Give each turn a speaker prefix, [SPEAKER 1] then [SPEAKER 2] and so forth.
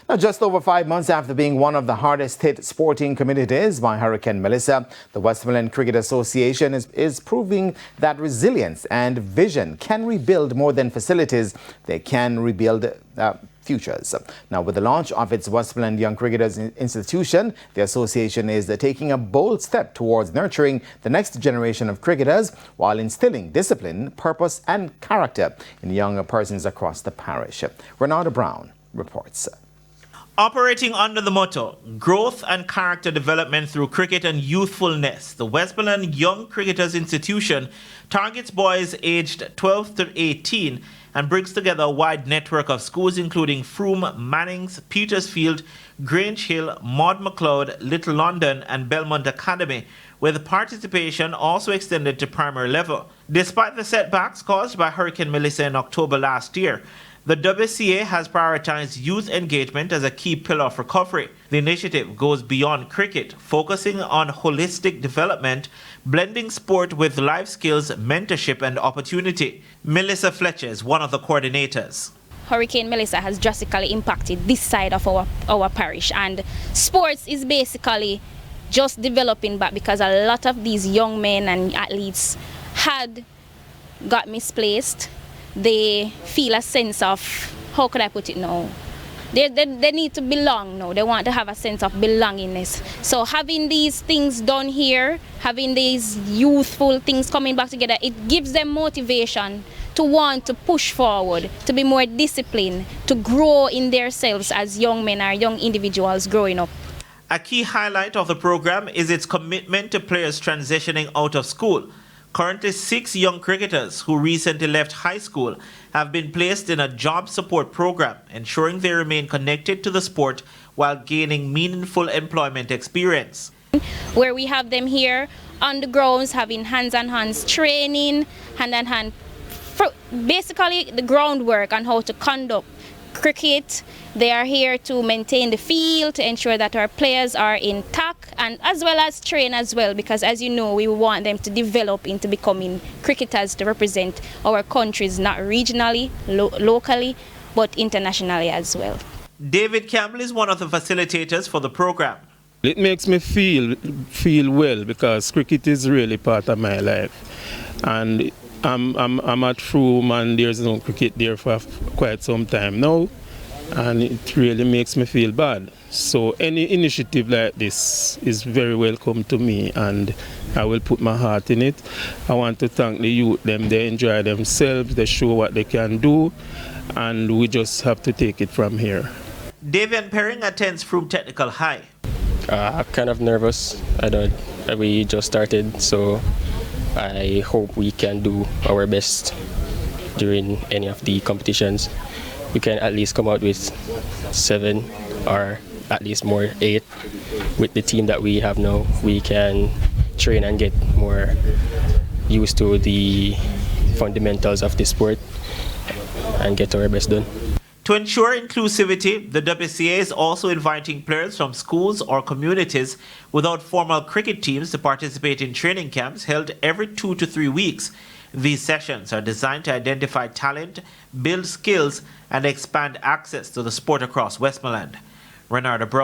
[SPEAKER 1] Now, just over 5 months after being one of the hardest hit sporting communities by Hurricane Melissa, the Westmoreland Cricket Association is proving that resilience and vision can rebuild more than facilities. They can rebuild futures. Now, with the launch of its Westmoreland Young Cricketers Institution, the association is taking a bold step towards nurturing the next generation of cricketers while instilling discipline, purpose and character in young persons across the parish. Renata Brown reports.
[SPEAKER 2] Operating under the motto, growth and character development through cricket and youthfulness, the Westmoreland Young Cricketers Institution targets boys aged 12 to 18 and brings together a wide network of schools including Frome, Mannings, Petersfield, Grange Hill, Maud MacLeod, Little London and Belmont Academy, with participation also extended to primary level. Despite the setbacks caused by Hurricane Melissa in October last year, the WCA has prioritized youth engagement as a key pillar of recovery. The initiative goes beyond cricket, focusing on holistic development, blending sport with life skills, mentorship and opportunity. Melissa Fletcher is one of the coordinators.
[SPEAKER 3] Hurricane Melissa has drastically impacted this side of our parish, and sports is basically just developing back because a lot of these young men and athletes had got misplaced. They feel a sense of, how could I put it now? They need to belong now. They want to have a sense of belongingness. So having these things done here, having these youthful things coming back together, it gives them motivation to want to push forward, to be more disciplined, to grow in themselves as young men or young individuals growing up.
[SPEAKER 2] A key highlight of the program is its commitment to players transitioning out of school. Currently, 6 young cricketers who recently left high school have been placed in a job support program, ensuring they remain connected to the sport while gaining meaningful employment experience.
[SPEAKER 3] Where we have them here on the grounds having hands-on-hands training, hand-on-hand, basically the groundwork on how to conduct cricket. They are here to maintain the field, to ensure that our players are intact, and as well as train as well, because as you know, we want them to develop into becoming cricketers to represent our countries, not regionally, locally, but internationally as well.
[SPEAKER 2] David Campbell is one of the facilitators for the program.
[SPEAKER 4] It makes me feel well because cricket is really part of my life, and I'm at Frome and there's no cricket there for quite some time now, and it really makes me feel bad. So any initiative like this is very welcome to me, and I will put my heart in it. I want to thank the youth. They enjoy themselves, they show what they can do, and we just have to take it from here.
[SPEAKER 2] Davian Perring attends Frome Technical High.
[SPEAKER 5] Kind of nervous. We just started, so I hope we can do our best during any of the competitions. We can at least come out with 7 or at least more 8. With the team that we have now, we can train and get more used to the fundamentals of the sport and get our best done.
[SPEAKER 2] To ensure inclusivity, the WCA is also inviting players from schools or communities without formal cricket teams to participate in training camps held every 2 to 3 weeks. These sessions are designed to identify talent, build skills, and expand access to the sport across Westmoreland. Renata Brown.